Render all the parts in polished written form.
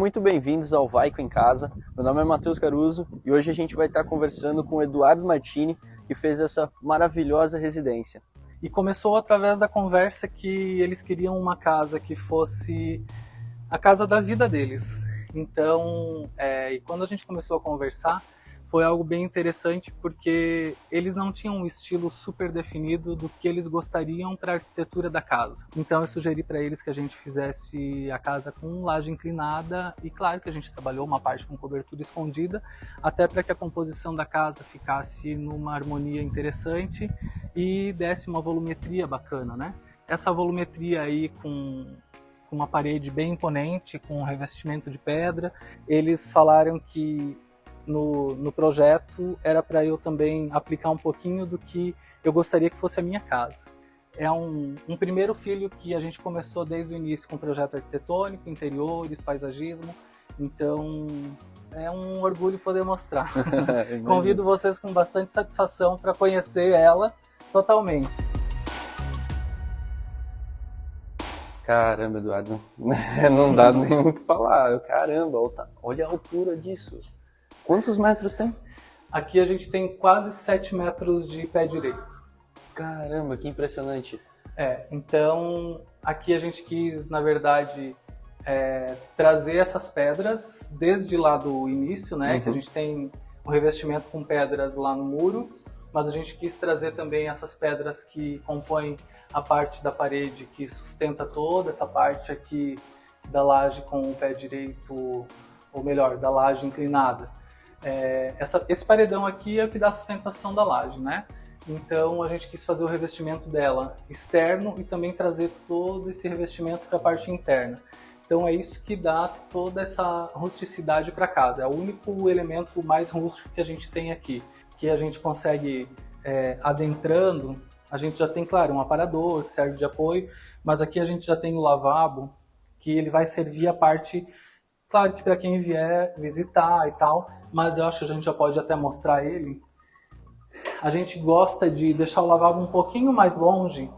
muito bem-vindos ao Vaico em Casa. Meu nome é Matheus Caruso e hoje a gente vai estar conversando com o Eduardo Martini, que fez essa maravilhosa residência. E começou através da conversa que eles queriam uma casa que fosse a casa da vida deles. Então, e quando a gente começou a conversar, foi algo bem interessante porque eles não tinham um estilo super definido do que eles gostariam para a arquitetura da casa. Então eu sugeri para eles que a gente fizesse a casa com laje inclinada e claro que a gente trabalhou uma parte com cobertura escondida, até para que a composição da casa ficasse numa harmonia interessante e desse uma volumetria bacana, né? Essa volumetria aí com uma parede bem imponente, com um revestimento de pedra, eles falaram que no projeto era para eu também aplicar um pouquinho do que eu gostaria que fosse a minha casa. É um primeiro filho que a gente começou desde o início com projeto arquitetônico, interiores, paisagismo, então é um orgulho poder mostrar. Convido vocês com bastante satisfação para conhecer ela totalmente. Caramba, Eduardo, não dá nem o que falar. Caramba, olha a altura disso. Quantos metros tem? Aqui a gente tem quase 7 metros de pé direito. Caramba, que impressionante. Então aqui a gente quis, na verdade, trazer essas pedras desde lá do início, né? Que a gente tem o revestimento com pedras lá no muro, mas a gente quis trazer também essas pedras que compõem a parte da parede que sustenta toda essa parte aqui da laje com o pé direito, ou melhor, da laje inclinada. Esse paredão aqui é o que dá a sustentação da laje, né? Então a gente quis fazer o revestimento dela externo e também trazer todo esse revestimento para a parte interna. Então é isso que dá toda essa rusticidade para a casa. É o único elemento mais rústico que a gente tem aqui, que a gente consegue adentrando. A gente já tem, claro, um aparador que serve de apoio, mas aqui a gente já tem o lavabo, que ele vai servir a parte, claro que para quem vier visitar e tal, mas eu acho que a gente já pode até mostrar ele. A gente gosta de deixar o lavabo um pouquinho mais longe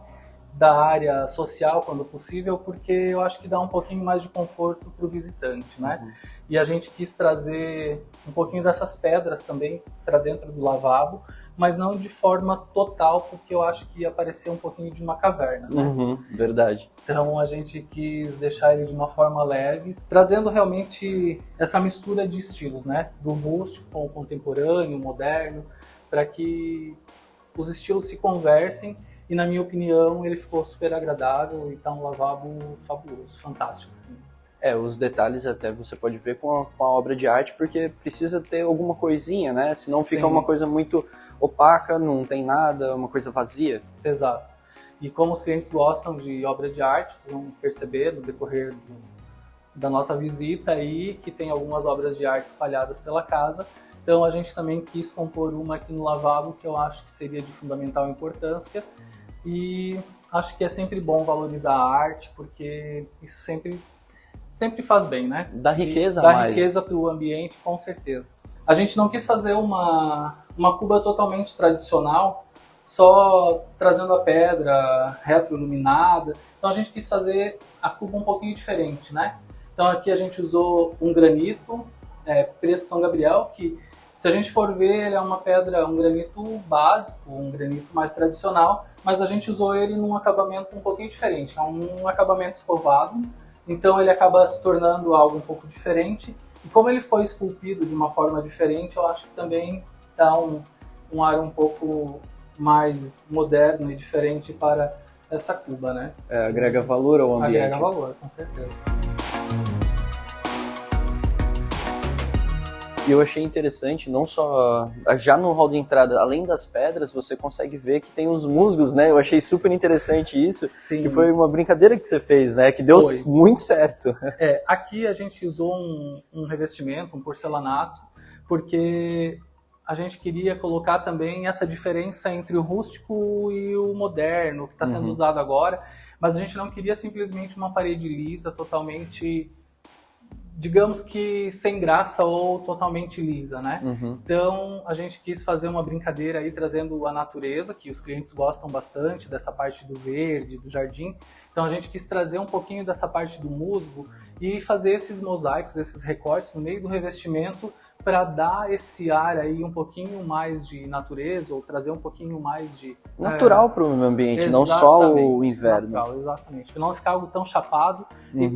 da área social, quando possível, porque eu acho que dá um pouquinho mais de conforto para o visitante, né? E a gente quis trazer um pouquinho dessas pedras também para dentro do lavabo, mas não de forma total, porque eu acho que ia parecer um pouquinho de uma caverna, né? Verdade. Então a gente quis deixar ele de uma forma leve, trazendo realmente essa mistura de estilos, né? Do rústico com o contemporâneo, moderno, para que os estilos se conversem e, na minha opinião, ele ficou super agradável e tá um lavabo fabuloso, fantástico, assim. Os detalhes até você pode ver com a obra de arte, porque precisa ter alguma coisinha, né? Senão fica uma coisa muito opaca, não tem nada, uma coisa vazia. Exato. E como os clientes gostam de obra de arte, vocês vão perceber no decorrer da nossa visita aí que tem algumas obras de arte espalhadas pela casa. Então a gente também quis compor uma aqui no lavabo, que eu acho que seria de fundamental importância. E acho que é sempre bom valorizar a arte, porque isso sempre faz bem, né? Dá riqueza Dá mais. riqueza para o ambiente, com certeza. A gente não quis fazer uma cuba totalmente tradicional, só trazendo a pedra retroiluminada. Então a gente quis fazer a cuba um pouquinho diferente, né? Então aqui a gente usou um granito preto São Gabriel, que se a gente for ver, ele é uma pedra, um granito básico, um granito mais tradicional, mas a gente usou ele num acabamento um pouquinho diferente. É um acabamento escovado, então ele acaba se tornando algo um pouco diferente. E como ele foi esculpido de uma forma diferente, eu acho que também dá um ar um pouco mais moderno e diferente para essa cuba, né? Agrega valor ao ambiente. Agrega valor, com certeza. E eu achei interessante, não só já no hall de entrada, além das pedras, você consegue ver que tem uns musgos, né? Eu achei super interessante isso. Sim. Que foi uma brincadeira que você fez, né? Que deu muito certo. Aqui a gente usou um revestimento, um porcelanato, porque a gente queria colocar também essa diferença entre o rústico e o moderno, que está sendo usado agora, mas a gente não queria simplesmente uma parede lisa, totalmente digamos que sem graça ou totalmente lisa, né? Então, a gente quis fazer uma brincadeira aí, trazendo a natureza, que os clientes gostam bastante, dessa parte do verde, do jardim. Então, a gente quis trazer um pouquinho dessa parte do musgo e fazer esses mosaicos, esses recortes no meio do revestimento para dar esse ar aí um pouquinho mais de natureza ou trazer um pouquinho mais de... Natural para o ambiente, não só o inverno. Natural, exatamente. Para não ficar algo tão chapado e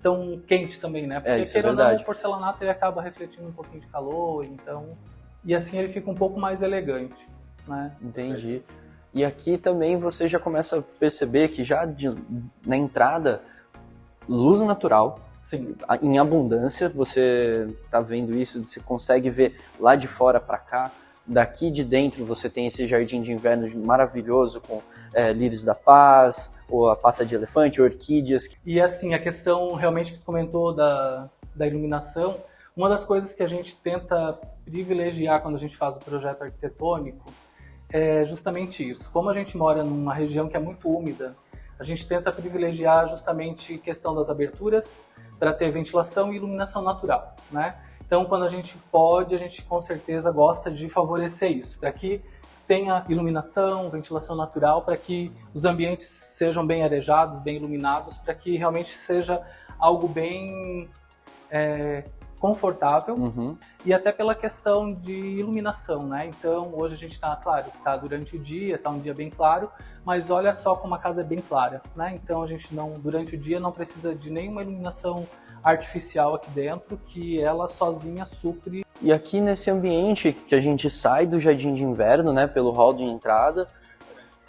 tão quente também, né? Porque isso é verdade. O porcelanato ele acaba refletindo um pouquinho de calor, então... E assim ele fica um pouco mais elegante, né? Entendi. E aqui também você já começa a perceber que já na entrada, luz natural. Sim. Em abundância, você tá vendo isso, você consegue ver lá de fora para cá. Daqui de dentro você tem esse jardim de inverno maravilhoso com lírios da paz, ou a pata de elefante, orquídeas. E assim, a questão realmente que tu comentou da iluminação, uma das coisas que a gente tenta privilegiar quando a gente faz o projeto arquitetônico é justamente isso. Como a gente mora numa região que é muito úmida, a gente tenta privilegiar justamente a questão das aberturas para ter ventilação e iluminação natural, né? Então, quando a gente pode, a gente com certeza gosta de favorecer isso, para que tenha iluminação, ventilação natural, para que os ambientes sejam bem arejados, bem iluminados, para que realmente seja algo bem confortável e até pela questão de iluminação, né? Então, hoje a gente está, claro, está durante o dia, está um dia bem claro, mas olha só como a casa é bem clara, né? Então, a gente durante o dia não precisa de nenhuma iluminação artificial aqui dentro, que ela sozinha supre. E aqui nesse ambiente que a gente sai do jardim de inverno, né, pelo hall de entrada,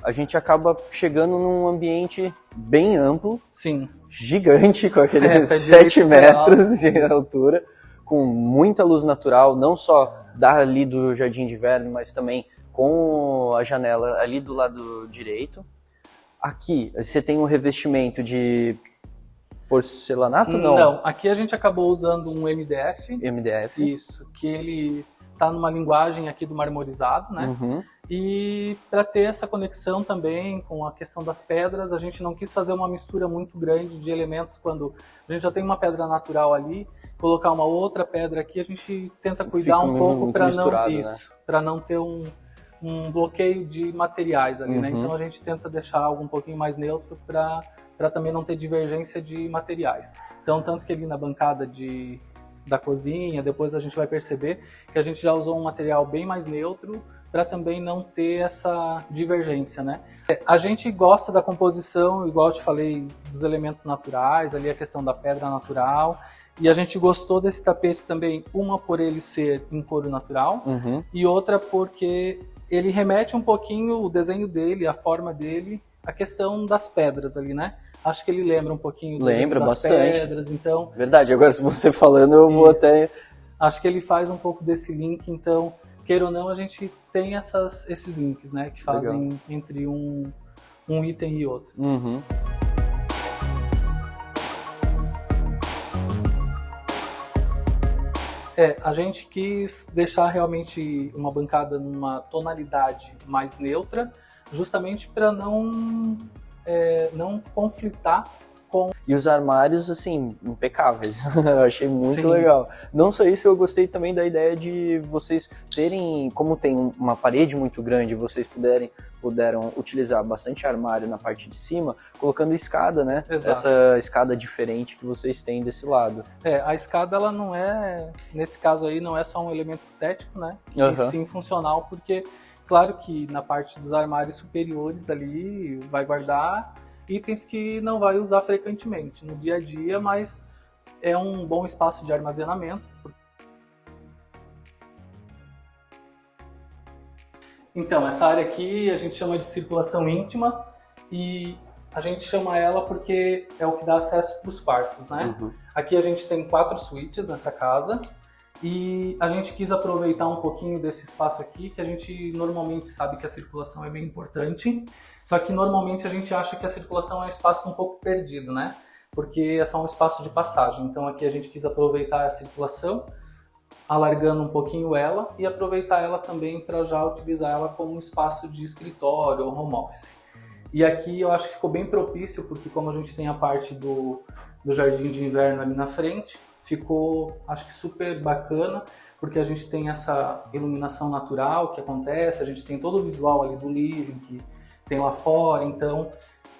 a gente acaba chegando num ambiente bem amplo, sim, gigante, com aqueles 7 metros de altura, com muita luz natural, não só dali do jardim de inverno, mas também com a janela ali do lado direito. Aqui você tem um revestimento de porcelanato, não? Não, aqui a gente acabou usando um MDF. MDF. Isso, que ele tá numa linguagem aqui do marmorizado, né? E para ter essa conexão também com a questão das pedras, a gente não quis fazer uma mistura muito grande de elementos quando a gente já tem uma pedra natural ali, colocar uma outra pedra aqui, a gente tenta cuidar um pouco para não isso, para não ter um bloqueio de materiais ali, né? Então a gente tenta deixar algo um pouquinho mais neutro para também não ter divergência de materiais. Então, tanto que ali na bancada da cozinha, depois a gente vai perceber que a gente já usou um material bem mais neutro para também não ter essa divergência, né? A gente gosta da composição, igual eu te falei, dos elementos naturais, ali a questão da pedra natural, e a gente gostou desse tapete também, uma por ele ser em couro natural, e outra porque ele remete um pouquinho o desenho dele, a forma dele, a questão das pedras ali, né? Acho que ele lembra um pouquinho das pedras, então... Verdade, agora se você falando eu vou até... Acho que ele faz um pouco desse link, então, queira ou não, a gente tem esses links, né? Que fazem entre um item e outro. A gente quis deixar realmente uma bancada numa tonalidade mais neutra, justamente para não conflitar com... E os armários, assim, impecáveis. Eu achei muito legal. Não só isso, eu gostei também da ideia de vocês terem, como tem uma parede muito grande, vocês puderam utilizar bastante armário na parte de cima, colocando escada, né? Exato. Essa escada diferente que vocês têm desse lado. A escada, ela não é, nesse caso aí, não é só um elemento estético, né? E sim funcional, porque... Claro que na parte dos armários superiores ali vai guardar itens que não vai usar frequentemente no dia a dia, mas é um bom espaço de armazenamento. Então, essa área aqui a gente chama de circulação íntima e a gente chama ela porque é o que dá acesso para os quartos, né? Aqui a gente tem 4 suítes nessa casa. E a gente quis aproveitar um pouquinho desse espaço aqui, que a gente normalmente sabe que a circulação é bem importante, só que normalmente a gente acha que a circulação é um espaço um pouco perdido, né? Porque é só um espaço de passagem. Então aqui a gente quis aproveitar a circulação, alargando um pouquinho ela, e aproveitar ela também para já utilizar ela como um espaço de escritório ou home office. E aqui eu acho que ficou bem propício, porque como a gente tem a parte do jardim de inverno ali na frente, ficou, acho que super bacana, porque a gente tem essa iluminação natural que acontece, a gente tem todo o visual ali do living que tem lá fora, então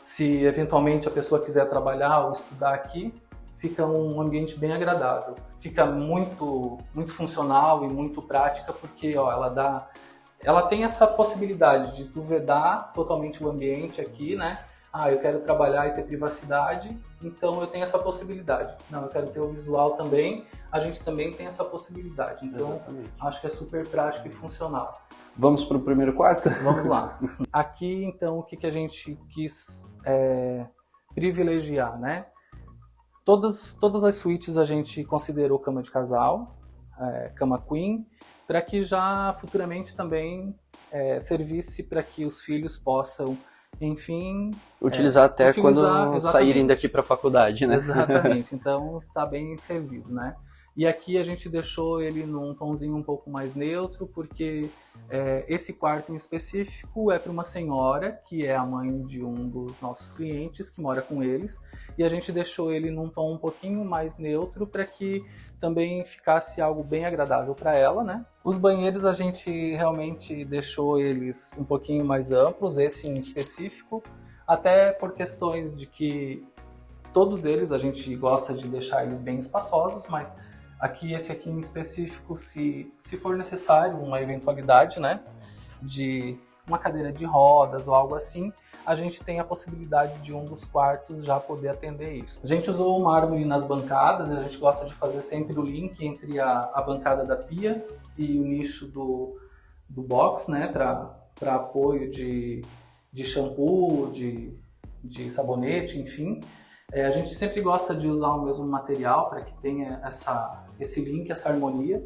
se eventualmente a pessoa quiser trabalhar ou estudar aqui, fica um ambiente bem agradável. Fica muito, muito funcional e muito prática, porque ó, ela tem essa possibilidade de tu vedar totalmente o ambiente aqui, né? Ah, eu quero trabalhar e ter privacidade, então eu tenho essa possibilidade. Não, eu quero ter o visual também, a gente também tem essa possibilidade. Então, exatamente, acho que é super prático e funcional. Vamos para o primeiro quarto? Vamos lá. Aqui, então, o que a gente quis privilegiar, né? Todas as suítes a gente considerou cama de casal, cama queen, para que já futuramente também servisse para que os filhos possam, enfim... Utilizar quando exatamente, saírem daqui para a faculdade, né? Exatamente, então está bem servido, né? E aqui a gente deixou ele num tomzinho um pouco mais neutro, porque esse quarto em específico é para uma senhora, que é a mãe de um dos nossos clientes, que mora com eles, e a gente deixou ele num tom um pouquinho mais neutro, para que também ficasse algo bem agradável para ela, né? Os banheiros a gente realmente deixou eles um pouquinho mais amplos, esse em específico, até por questões de que todos eles a gente gosta de deixar eles bem espaçosos, mas esse aqui em específico, se for necessário, uma eventualidade, né, de uma cadeira de rodas ou algo assim, a gente tem a possibilidade de um dos quartos já poder atender isso. A gente usou o mármore nas bancadas, a gente gosta de fazer sempre o link entre a bancada da pia e o nicho do box, né, para apoio de shampoo, de sabonete, enfim. A gente sempre gosta de usar o mesmo material para que tenha esse link, essa harmonia.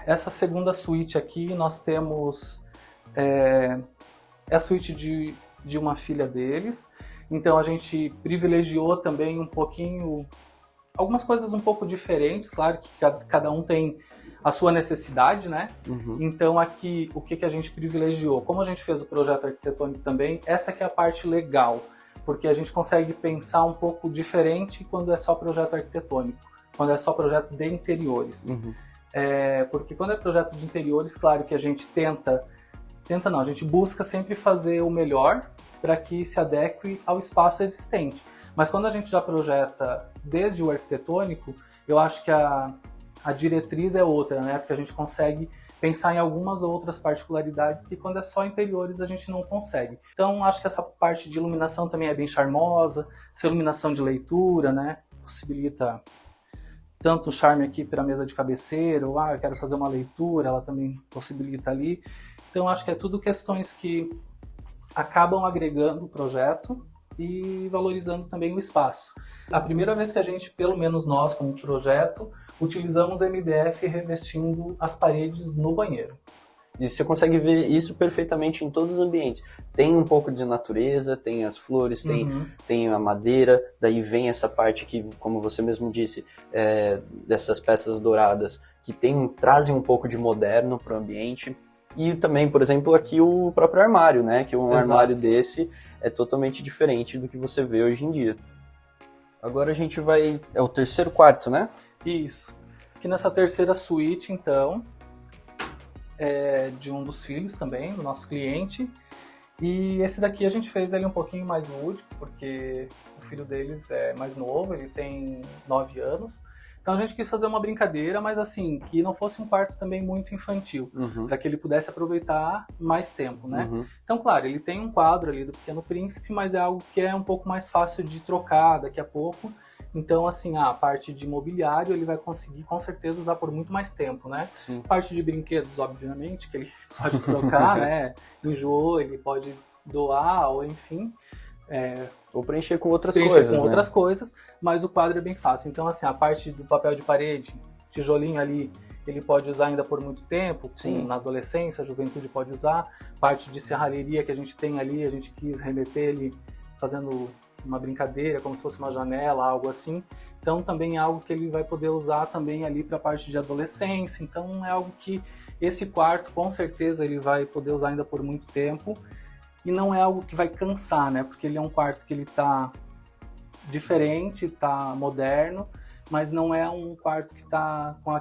Essa segunda suíte aqui, nós temos a suíte de uma filha deles. Então a gente privilegiou também um pouquinho, algumas coisas um pouco diferentes, claro que cada um tem a sua necessidade, né? Uhum. Então aqui, o que a gente privilegiou? Como a gente fez o projeto arquitetônico também, essa que é a parte legal, porque a gente consegue pensar um pouco diferente quando é só projeto arquitetônico, quando é só projeto de interiores. Uhum. Porque quando é projeto de interiores, claro que a gente a gente busca sempre fazer o melhor para que se adeque ao espaço existente. Mas quando a gente já projeta desde o arquitetônico, eu acho que a diretriz é outra, né? Porque a gente consegue pensar em algumas outras particularidades que quando é só interiores a gente não consegue. Então acho que essa parte de iluminação também é bem charmosa, essa iluminação de leitura, né? Possibilita tanto o charme aqui para a mesa de cabeceira, ou eu quero fazer uma leitura, ela também possibilita ali. Então acho que é tudo questões que acabam agregando o projeto e valorizando também o espaço. A primeira vez que a gente, pelo menos nós como projeto, utilizamos MDF revestindo as paredes no banheiro. E você consegue ver isso perfeitamente em todos os ambientes. Tem um pouco de natureza, tem as flores, tem a madeira, daí vem essa parte que, como você mesmo disse, dessas peças douradas, que trazem um pouco de moderno para o ambiente. E também, por exemplo, aqui o próprio armário, né? Que um Exato. Armário desse é totalmente diferente do que você vê hoje em dia. Agora a gente vai... É o terceiro quarto, né? Isso. Aqui nessa terceira suíte, então, é de um dos filhos também, do nosso cliente. E esse daqui a gente fez ele um pouquinho mais lúdico, porque o filho deles é mais novo, ele tem 9 anos. Então a gente quis fazer uma brincadeira, mas assim, que não fosse um quarto também muito infantil, para que ele pudesse aproveitar mais tempo, né? Então, claro, ele tem um quadro ali do Pequeno Príncipe, mas é algo que é um pouco mais fácil de trocar daqui a pouco. Então, assim, a parte de mobiliário ele vai conseguir, com certeza, usar por muito mais tempo, né? Sim. Parte de brinquedos, obviamente, que ele pode trocar, né? Enjoou, ele pode doar, ou enfim... Ou preencher com outras coisas, com outras coisas, mas o quadro é bem fácil. Então, assim, a parte do papel de parede, tijolinho ali, ele pode usar ainda por muito tempo. Na adolescência, a juventude pode usar. Parte de serralheria que a gente tem ali, a gente quis remeter ele fazendo uma brincadeira, como se fosse uma janela, algo assim. Então, também é algo que ele vai poder usar também ali para a parte de adolescência. Então, é algo que esse quarto, com certeza, ele vai poder usar ainda por muito tempo. e não é algo que vai cansar, né? Porque ele é um quarto que ele tá diferente, tá moderno, mas não é um quarto que tá com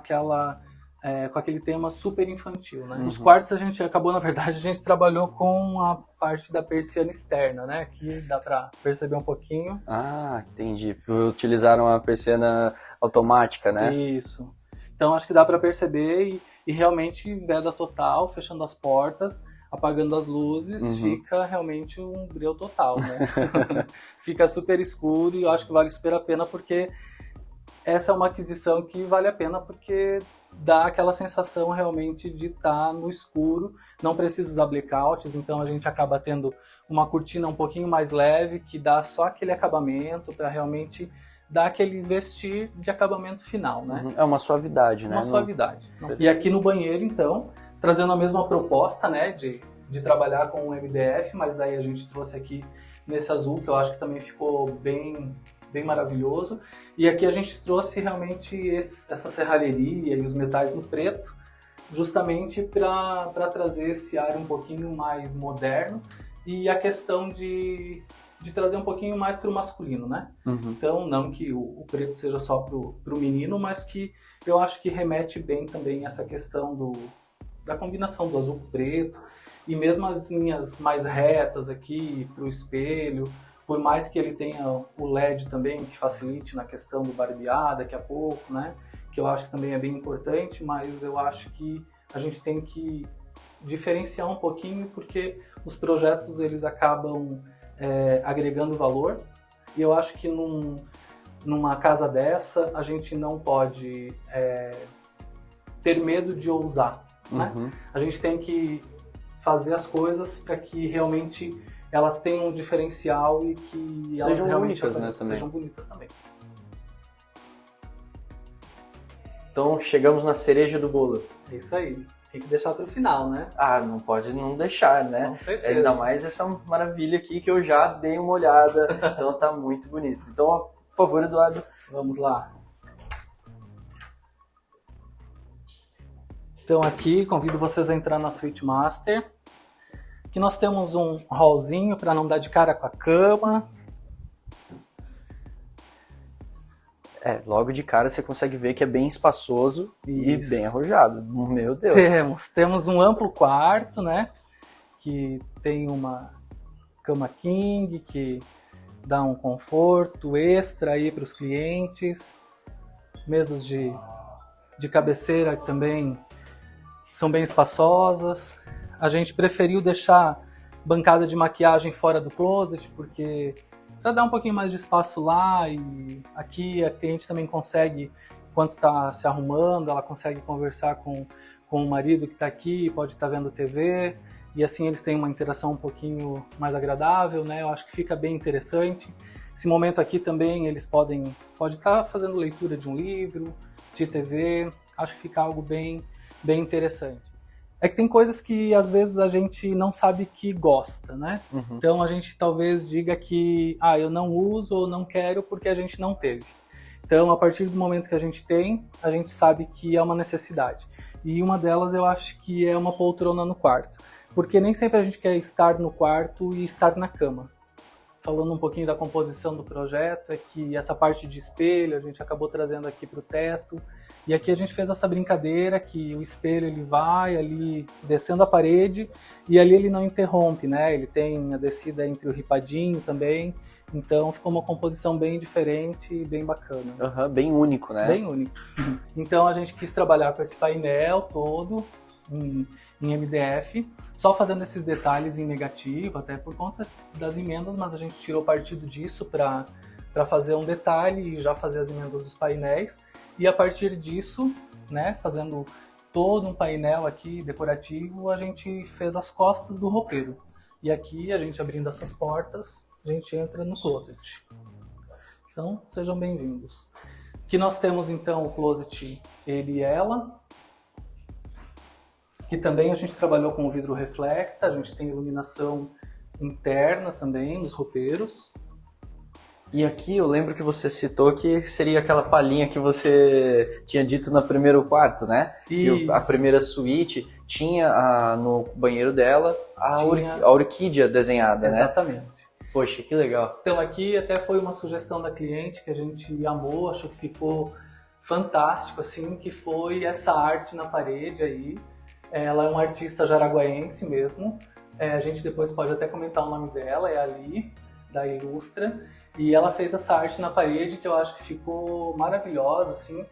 aquele tema super infantil, né? Os quartos a gente acabou, na verdade, a gente trabalhou com a parte da persiana externa, né? Aqui dá para perceber um pouquinho. Ah, entendi. Utilizaram a persiana automática, né? Isso. Então acho que dá para perceber e realmente veda total, fechando as portas, apagando as luzes, fica realmente um breu total, né? Fica super escuro e eu acho que vale super a pena porque essa é uma aquisição que vale a pena porque dá aquela sensação realmente de estar no escuro, não precisa usar blackouts, então a gente acaba tendo uma cortina um pouquinho mais leve, que dá só aquele acabamento para realmente dar aquele vestir de acabamento final, né? É uma suavidade, né? Uma suavidade. E aqui no banheiro, então, trazendo a mesma proposta, né, de trabalhar com o MDF, mas daí a gente trouxe aqui nesse azul, que eu acho que também ficou bem maravilhoso. E aqui a gente trouxe realmente essa serralheria e os metais no preto, justamente para trazer esse ar um pouquinho mais moderno e a questão de trazer um pouquinho mais para o masculino, né? Então, não que o preto seja só para o menino, mas que eu acho que remete bem também essa questão da combinação do azul com o preto e mesmo as linhas mais retas aqui para o espelho, por mais que ele tenha o LED também, que facilite na questão do barbear daqui a pouco, né? Que eu acho que também é bem importante, mas eu acho que a gente tem que diferenciar um pouquinho, porque os projetos eles acabam agregando valor, e eu acho que numa casa dessa a gente não pode ter medo de ousar, né? A gente tem que fazer as coisas para que realmente elas tenham um diferencial e que elas sejam realmente únicas, né, também. Sejam bonitas também. Então chegamos na cereja do bolo. É isso aí. Tem que deixar para o final, né? Ah, não pode não deixar, né? Com certeza. Ainda mais essa maravilha aqui que eu já dei uma olhada, então tá muito bonito. Então, por favor, Eduardo. Vamos lá. Então aqui, convido vocês a entrar na Suite Master. Aqui nós temos um hallzinho para não dar de cara com a cama. Logo de cara você consegue ver que é bem espaçoso e bem arrojado. Meu Deus. Temos um amplo quarto, né? Que tem uma cama king, que dá um conforto extra aí para os clientes. Mesas de cabeceira que também são bem espaçosas. A gente preferiu deixar bancada de maquiagem fora do closet, porque para dar um pouquinho mais de espaço lá, e aqui a cliente também consegue, enquanto está se arrumando, ela consegue conversar com o marido que está aqui, pode estar vendo TV, e assim eles têm uma interação um pouquinho mais agradável, né? Eu acho que fica bem interessante. Esse momento aqui também eles pode estar fazendo leitura de um livro, assistir TV, acho que fica algo bem interessante. É que tem coisas que às vezes a gente não sabe que gosta, né? Então a gente talvez diga que eu não uso ou não quero porque a gente não teve. Então a partir do momento que a gente tem, a gente sabe que é uma necessidade. E uma delas eu acho que é uma poltrona no quarto. Porque nem sempre a gente quer estar no quarto e estar na cama. Falando um pouquinho da composição do projeto, é que essa parte de espelho a gente acabou trazendo aqui para o teto. E aqui a gente fez essa brincadeira que o espelho ele vai ali descendo a parede e ali ele não interrompe, né? Ele tem a descida entre o ripadinho também. Então ficou uma composição bem diferente e bem bacana. Bem único, né? Bem único. Então a gente quis trabalhar com esse painel todo em MDF, só fazendo esses detalhes em negativo, até por conta das emendas, mas a gente tirou partido disso para fazer um detalhe e já fazer as emendas dos painéis. E a partir disso, né, fazendo todo um painel aqui decorativo, a gente fez as costas do roupeiro. E aqui, a gente abrindo essas portas, a gente entra no closet. Então, sejam bem-vindos. Aqui nós temos, então, o closet ele e ela, que também a gente trabalhou com o vidro reflecta, a gente tem iluminação interna também nos roupeiros. E aqui eu lembro que você citou que seria aquela palhinha que você tinha dito no primeiro quarto, né? Isso. Que a primeira suíte tinha no banheiro dela a orquídea desenhada, né? Exatamente. Poxa, que legal. Então aqui até foi uma sugestão da cliente que a gente amou, achou que ficou fantástico, assim, que foi essa arte na parede aí. Ela é uma artista jaraguaense mesmo. A gente depois pode até comentar o nome dela, é a Ali, da Ilustra. E ela fez essa arte na parede que eu acho que ficou maravilhosa, assim.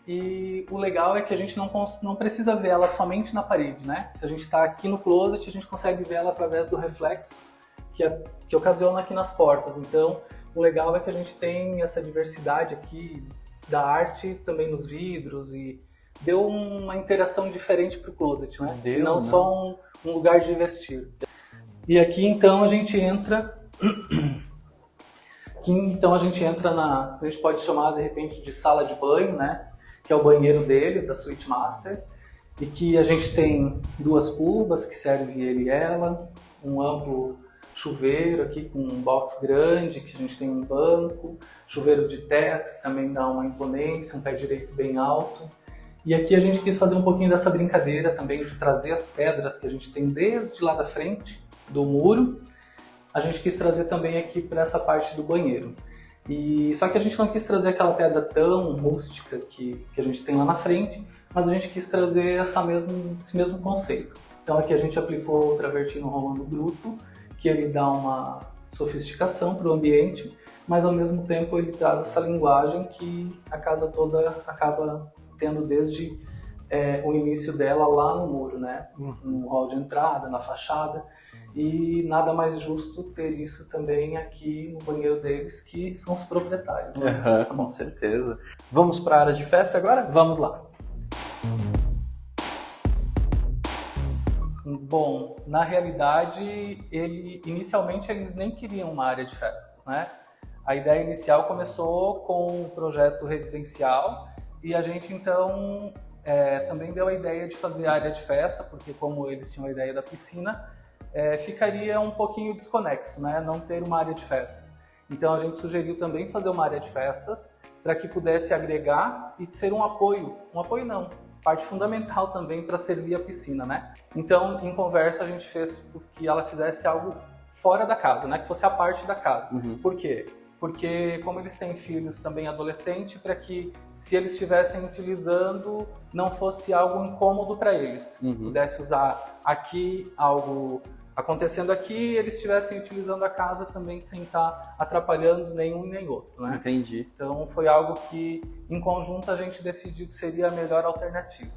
E o legal é que a gente não precisa ver ela somente na parede, né? Se a gente está aqui no closet, a gente consegue ver ela através do reflexo que ocasiona aqui nas portas. Então, o legal é que a gente tem essa diversidade aqui da arte também nos vidros e deu uma interação diferente para o closet, né? E não só um lugar de vestir. E aqui então a gente entra a gente pode chamar de repente de sala de banho, né? Que é o banheiro deles, da Suite Master, e que a gente tem 2 cubas que serve ele e ela, um amplo chuveiro aqui com um box grande, que a gente tem um banco, chuveiro de teto, que também dá uma imponência, um pé direito bem alto. E aqui a gente quis fazer um pouquinho dessa brincadeira também de trazer as pedras que a gente tem desde lá da frente do muro. A gente quis trazer também aqui para essa parte do banheiro. Só que a gente não quis trazer aquela pedra tão rústica que a gente tem lá na frente, mas a gente quis trazer esse mesmo conceito. Então aqui a gente aplicou o travertino romano bruto, que ele dá uma sofisticação para o ambiente, mas ao mesmo tempo ele traz essa linguagem que a casa toda acaba tendo desde o início dela lá no muro, né? No hall de entrada, na fachada. E nada mais justo ter isso também aqui no banheiro deles, que são os proprietários. Né? Com certeza. Vamos para a área de festa agora? Vamos lá. Bom, na realidade, inicialmente eles nem queriam uma área de festas, né? A ideia inicial começou com um projeto residencial e a gente então também deu a ideia de fazer área de festa, porque como eles tinham a ideia da piscina, ficaria um pouquinho desconexo, né? Não ter uma área de festas. Então a gente sugeriu também fazer uma área de festas para que pudesse agregar e ser um apoio não, parte fundamental também para servir a piscina, né? Então em conversa a gente fez que ela fizesse algo fora da casa, né? Que fosse a parte da casa. Por quê? Porque como eles têm filhos também adolescentes, para que se eles estivessem utilizando não fosse algo incômodo para eles, pudesse usar aqui algo acontecendo aqui, eles estivessem utilizando a casa também sem estar atrapalhando nenhum e nem outro, né? Entendi. Então foi algo que em conjunto a gente decidiu que seria a melhor alternativa.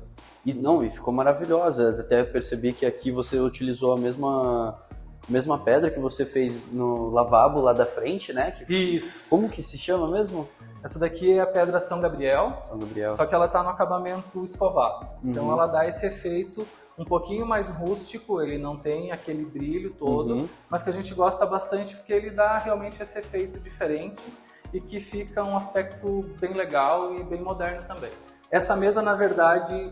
E ficou maravilhosa. Até percebi que aqui você utilizou a mesma pedra que você fez no lavabo lá da frente, né? Isso. Como que se chama mesmo? Essa daqui é a pedra São Gabriel. São Gabriel. Só que ela está no acabamento escovado. Então ela dá esse efeito um pouquinho mais rústico, ele não tem aquele brilho todo, mas que a gente gosta bastante porque ele dá realmente esse efeito diferente e que fica um aspecto bem legal e bem moderno também. Essa mesa, na verdade,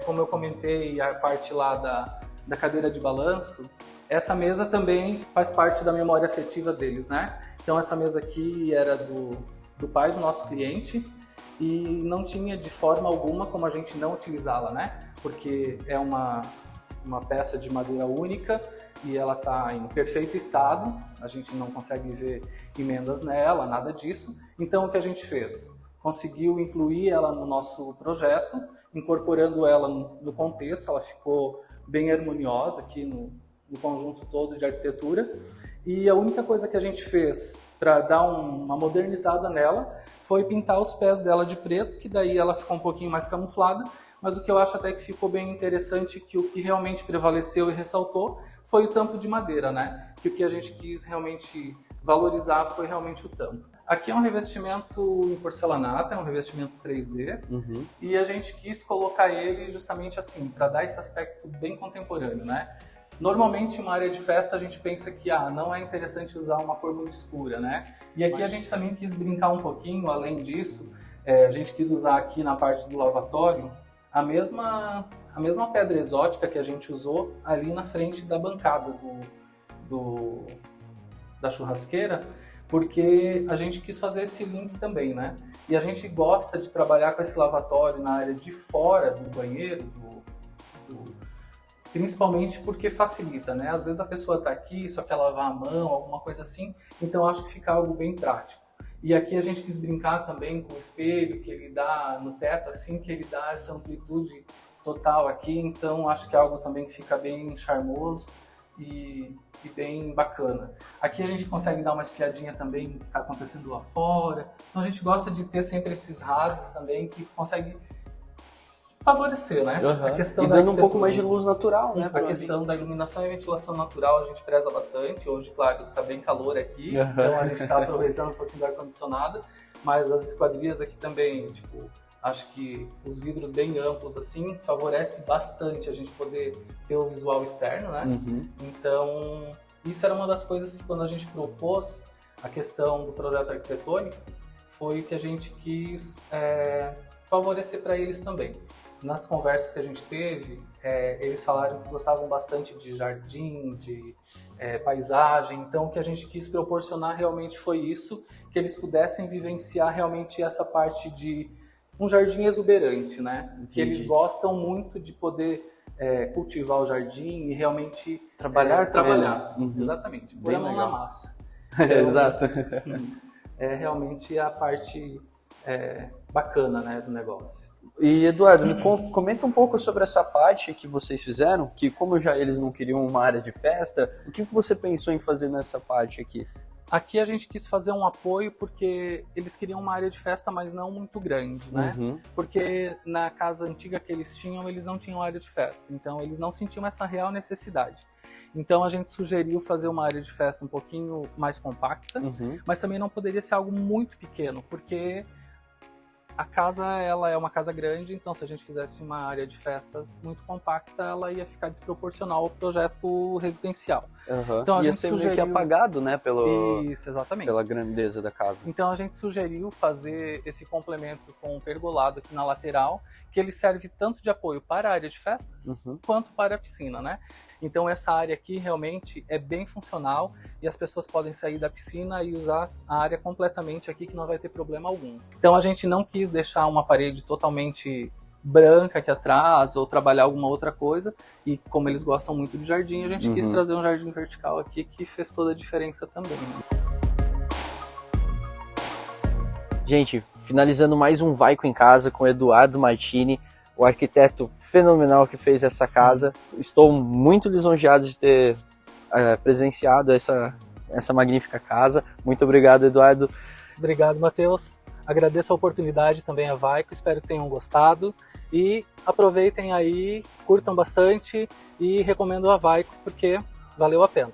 como eu comentei, a parte lá da cadeira de balanço, essa mesa também faz parte da memória afetiva deles, né? Então essa mesa aqui era do pai do nosso cliente e não tinha de forma alguma como a gente não utilizá-la, né? Porque é uma peça de madeira única e ela está em perfeito estado, a gente não consegue ver emendas nela, nada disso. Então o que a gente fez? Conseguiu incluir ela no nosso projeto, incorporando ela no contexto, ela ficou bem harmoniosa aqui no conjunto todo de arquitetura. E a única coisa que a gente fez para dar uma modernizada nela foi pintar os pés dela de preto, que daí ela ficou um pouquinho mais camuflada, mas o que eu acho até que ficou bem interessante, que o que realmente prevaleceu e ressaltou foi o tampo de madeira, né? Que o que a gente quis realmente valorizar foi realmente o tampo. Aqui é um revestimento em porcelanato, é um revestimento 3D, e a gente quis colocar ele justamente assim, para dar esse aspecto bem contemporâneo, né? Normalmente, em uma área de festa, a gente pensa que não é interessante usar uma cor muito escura, né? E aqui a gente também quis brincar um pouquinho, além disso, a gente quis usar aqui na parte do lavatório a mesma pedra exótica que a gente usou ali na frente da bancada da churrasqueira, porque a gente quis fazer esse link também, né? E a gente gosta de trabalhar com esse lavatório na área de fora do banheiro, principalmente porque facilita, né? Às vezes a pessoa está aqui, só quer lavar a mão, alguma coisa assim, então acho que fica algo bem prático. E aqui a gente quis brincar também com o espelho que ele dá no teto, assim, que ele dá essa amplitude total aqui, então acho que é algo também que fica bem charmoso e bem bacana. Aqui a gente consegue dar uma espiadinha também no que está acontecendo lá fora, então a gente gosta de ter sempre esses rasgos também que consegue favorecer, né? A questão e dando um pouco mais de luz natural, né? A questão da iluminação e ventilação natural a gente preza bastante. Hoje, claro, está bem calor aqui, então a gente está aproveitando um pouquinho do ar-condicionado, mas as esquadrias aqui também, tipo, acho que os vidros bem amplos, assim, favorece bastante a gente poder ter o visual externo, né? Então, isso era uma das coisas que quando a gente propôs a questão do projeto arquitetônico, foi o que a gente quis favorecer para eles também. Nas conversas que a gente teve, eles falaram que gostavam bastante de jardim, de paisagem, então o que a gente quis proporcionar realmente foi isso, que eles pudessem vivenciar realmente essa parte de um jardim exuberante, né? Entendi. Que eles gostam muito de poder cultivar o jardim e realmente trabalhar. Exatamente, pôr a mão na massa. Exato. É realmente a parte bacana, né, do negócio. E Eduardo, me comenta um pouco sobre essa parte que vocês fizeram, que como já eles não queriam uma área de festa, o que você pensou em fazer nessa parte aqui? Aqui a gente quis fazer um apoio porque eles queriam uma área de festa, mas não muito grande, né? Porque na casa antiga que eles tinham, eles não tinham área de festa, então eles não sentiam essa real necessidade. Então a gente sugeriu fazer uma área de festa um pouquinho mais compacta, mas também não poderia ser algo muito pequeno, porque a casa, ela é uma casa grande, então se a gente fizesse uma área de festas muito compacta, ela ia ficar desproporcional ao projeto residencial. Então, a gente ser meio que apagado, né, Isso, exatamente. Pela grandeza da casa. Então a gente sugeriu fazer esse complemento com um pergolado aqui na lateral, que ele serve tanto de apoio para a área de festas, quanto para a piscina, né? Então essa área aqui realmente é bem funcional e as pessoas podem sair da piscina e usar a área completamente aqui que não vai ter problema algum. Então a gente não quis deixar uma parede totalmente branca aqui atrás ou trabalhar alguma outra coisa, e como eles gostam muito de jardim, a gente quis trazer um jardim vertical aqui que fez toda a diferença também, né? Gente, finalizando mais um Vaico em Casa com Eduardo Martini, o arquiteto fenomenal que fez essa casa. Estou muito lisonjeado de ter presenciado essa magnífica casa. Muito obrigado, Eduardo. Obrigado, Matheus. Agradeço a oportunidade também a Vaico, espero que tenham gostado. E aproveitem aí, curtam bastante e recomendo a Vaico porque valeu a pena.